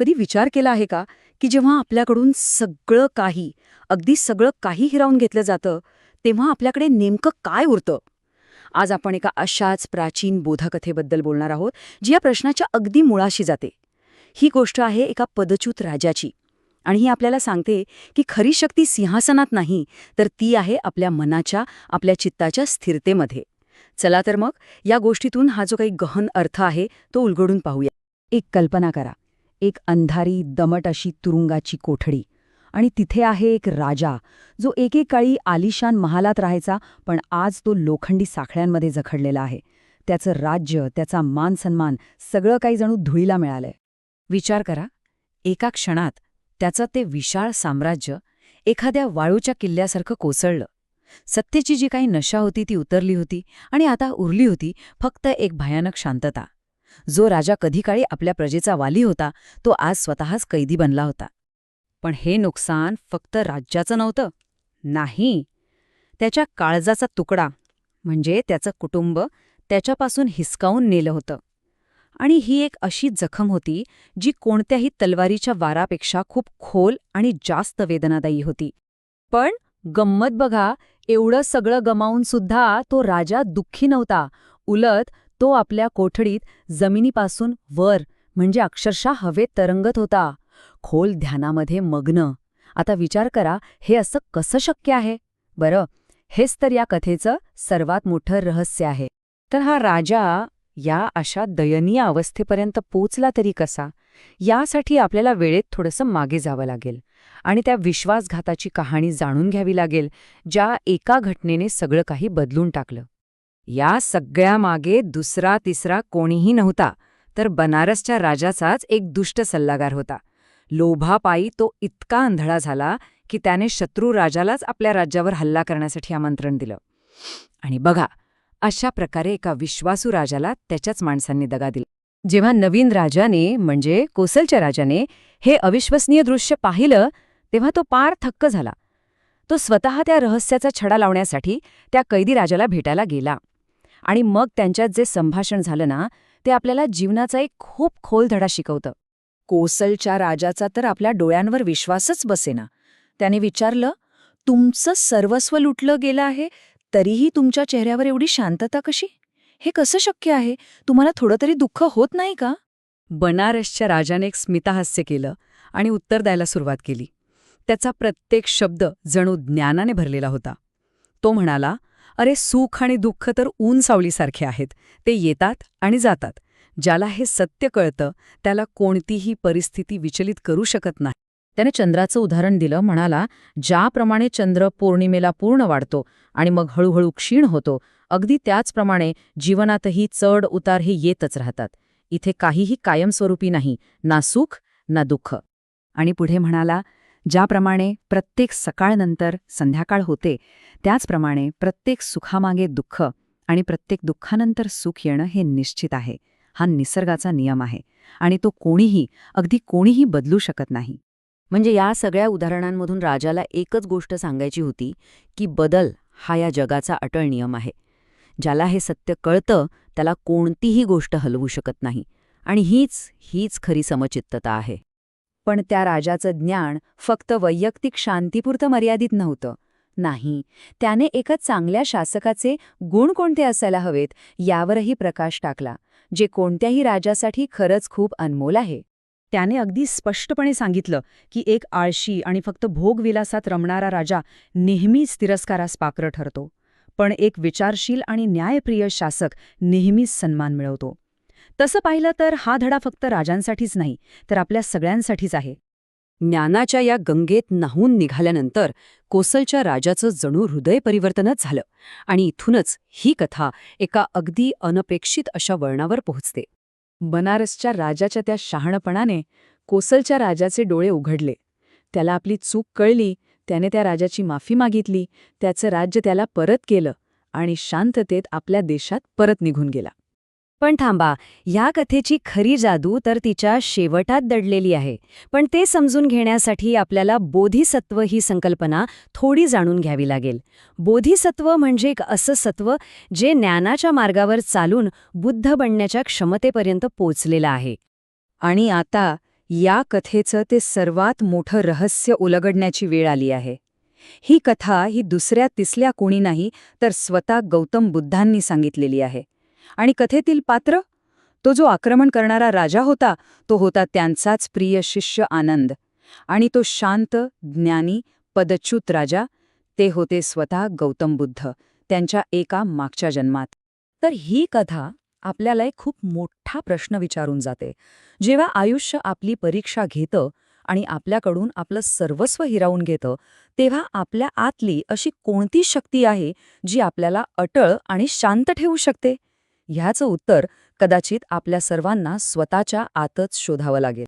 कधी विचार केला आहे का की जेव्हा आपल्याकडून सगळं काही, अगदी सगळं काही हिरावून घेतलं जातं, तेव्हा आपल्याकडे नेमकं काय उरतं? आज आपण एका अशाच प्राचीन बोधकथेबद्दल बोलणार आहोत, जी या प्रश्नाच्या अगदी मुळाशी जाते. ही गोष्ट आहे एका पदच्युत राजाची, आणि ही आपल्याला सांगते की खरी शक्ती सिंहासनात नाही, तर ती आहे आपल्या मनाच्या, आपल्या चित्ताच्या स्थिरतेमध्ये. चला तर मग या गोष्टीतून हा जो काही गहन अर्थ आहे तो उलगडून पाहूया. एक कल्पना करा, एक अंधारी दमट अशी तुरुंगाची कोठडी, आणि तिथे आहे एक राजा, जो एकेकाळी आलिशान महालात राहायचा, पण आज तो लोखंडी साखळ्यांमध्ये जखडलेला आहे. त्याचं राज्य, त्याचा मानसन्मान, सगळं काही जणू धुळीला मिळालंय. विचार करा, एका क्षणात त्याचं ते विशाळ साम्राज्य एखाद्या वाळूच्या किल्ल्यासारखं कोसळलं. सत्तेची जी काही नशा होती ती उतरली होती, आणि आता उरली होती फक्त एक भयानक शांतता. जो राजा कधी काळी आपल्या प्रजेचा वाली होता, तो आज स्वतःच कैदी बनला होता. पण हे नुकसान फक्त राज्याचं नव्हतं. नाही, त्याच्या काळजाचा तुकडा, म्हणजे त्याचं कुटुंब, त्याच्यापासून हिसकावून नेलं होतं. आणि ही एक अशी जखम होती जी कोणत्याही तलवारीच्या वारापेक्षा खूप खोल आणि जास्त वेदनादायी होती. पण गंमत बघा, एवढं सगळं गमावून सुद्धा तो राजा दुःखी नव्हता. उलट तो आपल्या कोठडीत जमिनीपासून वर, म्हणजे अक्षरशः हवेत तरंगत होता, खोल ध्यानामध्ये मग्न. आता विचार करा, हे असं कसं शक्य आहे? बरं, हेच तर या कथेचं सर्वात मोठं रहस्य आहे. तर हा राजा या अशा दयनीय अवस्थेपर्यंत पोचला तरी कसा, यासाठी आपल्याला वेळेत थोडंसं मागे जावं लागेल आणि त्या विश्वासघाताची कहाणी जाणून घ्यावी लागेल, ज्या एका घटनेने सगळं काही बदलून टाकलं. या सगळ्यामागे दुसरा तिसरा कोणीही नव्हता, तर बनारसच्या राजाचाच एक दुष्ट सल्लागार होता. लोभापायी तो इतका आंधळा झाला की त्याने शत्रू राजालाच आपल्या राज्यावर हल्ला करण्यासाठी आमंत्रण दिलं. आणि बघा, अशा प्रकारे एका विश्वासू राजाला त्याच्याच माणसांनी दगा दिला. जेव्हा नवीन राजाने, म्हणजे कोसलच्या राजाने, हे अविश्वसनीय दृश्य पाहिलं, तेव्हा तो पार थक्क झाला. तो स्वतः त्या रहस्याचा छडा लावण्यासाठी त्या कैदी राजाला भेटायला गेला. आणि मग त्यांच्यात जे संभाषण झालं ना, ते आपल्याला जीवनाचा एक खूप खोल धडा शिकवतं. कोसलच्या राजाचा तर आपल्या डोळ्यांवर विश्वासच बसेना. त्याने विचारलं, तुमचं सर्वस्व लुटलं गेलं आहे, तरीही तुमच्या चेहऱ्यावर एवढी शांतता कशी? हे कसं शक्य आहे? तुम्हाला थोडं तरी दुःख होत नाही का? बनारसच्या राजाने एक स्मितहास्य केलं आणि उत्तर द्यायला सुरुवात केली. त्याचा प्रत्येक शब्द जणू ज्ञानाने भरलेला होता. तो म्हणाला, अरे, सुख आणि दुःख तर ऊन सावलीसारखे आहेत, ते येतात आणि जातात. ज्याला हे सत्य कळतं त्याला कोणतीही परिस्थिती विचलित करू शकत नाही. त्याने चंद्राचं उदाहरण दिलं. म्हणाला, ज्याप्रमाणे चंद्र पौर्णिमेला पूर्ण वाढतो आणि मग हळूहळू क्षीण होतो, अगदी त्याचप्रमाणे जीवनातही चढ उतार हे येतच राहतात. इथे काहीही कायमस्वरूपी नाही, ना सुख ना दुःख. आणि पुढे म्हणाला, ज्याप्रमाणे प्रत्येक सकाळनंतर संध्याकाळ होते, त्याचप्रमाणे प्रत्येक सुखामागे दुःख आणि प्रत्येक दुःखानंतर सुख येणं हे निश्चित आहे. हा निसर्गाचा नियम आहे आणि तो कोणीही, अगदी कोणीही बदलू शकत नाही. म्हणजे या सगळ्या उदाहरणांमधून राजाला एकच गोष्ट सांगायची होती की बदल हा या जगाचा अटळ नियम आहे. ज्याला हे सत्य कळतं त्याला कोणतीही गोष्ट हलवू शकत नाही. आणि हीच खरी समचित्तता आहे. पण त्या राजाचं ज्ञान फक्त वैयक्तिक शांतीपुरतं मर्यादित नव्हतं. नाही, त्याने एका चांगल्या शासकाचे गुण कोणते असायला हवेत यावरही प्रकाश टाकला, जे कोणत्याही राजासाठी खरंच खूप अनमोल आहे. त्याने अगदी स्पष्टपणे सांगितलं की एक आळशी आणि फक्त भोगविलासात रमणारा राजा नेहमीच तिरस्कारास पात्र ठरतो, पण एक विचारशील आणि न्यायप्रिय शासक नेहमीच सन्मान मिळवतो. तसं पाहिलं तर हा धडा फक्त राजांसाठीच नाही, तर आपल्या सगळ्यांसाठीच आहे. ज्ञानाच्या या गंगेत न्हाऊन निघाल्यानंतर कोसलच्या राजाचं जणू हृदय परिवर्तनच झालं, आणि इथूनच ही कथा एका अगदी अनपेक्षित अशा वळणावर पोहोचते. बनारसच्या राजाच्या त्या शहाणपणाने कोसलच्या राजाचे डोळे उघडले. त्याला आपली चूक कळली, त्याने त्या राजाची माफी मागितली, त्याचं राज्य त्याला परत केलं आणि शांततेत आपल्या देशात परत निघून गेला. पण थांबा, या कथेची खरी जादू तर तिच्या शेवटात दडलेली आहे. पण ते समजून घेण्यासाठी आपल्याला बोधिसत्व ही संकल्पना थोडी जाणून घ्यावी लागेल. बोधिसत्व म्हणजे एक असं सत्व जे ज्ञानाच्या मार्गावर चालून बुद्ध बनण्याच्या क्षमतेपर्यंत पोचलेलं आहे. आणि आता या कथेचं ते सर्वात मोठं रहस्य उलगडण्याची वेळ आली आहे. ही कथा ही दुसऱ्या तिसऱ्या कोणी नाही तर स्वतः गौतम बुद्धांनी सांगितलेली आहे. आणि कथेतील पात्र? तो जो आक्रमण करणारा राजा होता, तो होता त्यांचाच प्रिय शिष्य आनंद. आणि तो शांत, ज्ञानी, पदच्युत राजा, ते होते स्वतः गौतम बुद्ध, त्यांच्या एका मागच्या जन्मात. तर ही कथा आपल्याला एक खूप मोठा प्रश्न विचारून जाते. जेव्हा आयुष्य आपली परीक्षा घेतं आणि आपल्याकडून आपलं सर्वस्व हिरावून घेतं, तेव्हा आपल्या आतली अशी कोणती शक्ती आहे जी आपल्याला अटळ आणि शांत ठेवू शकते? ह्याचं उत्तर कदाचित आपल्या सर्वांना स्वतःच्या आतच शोधावं लागेल.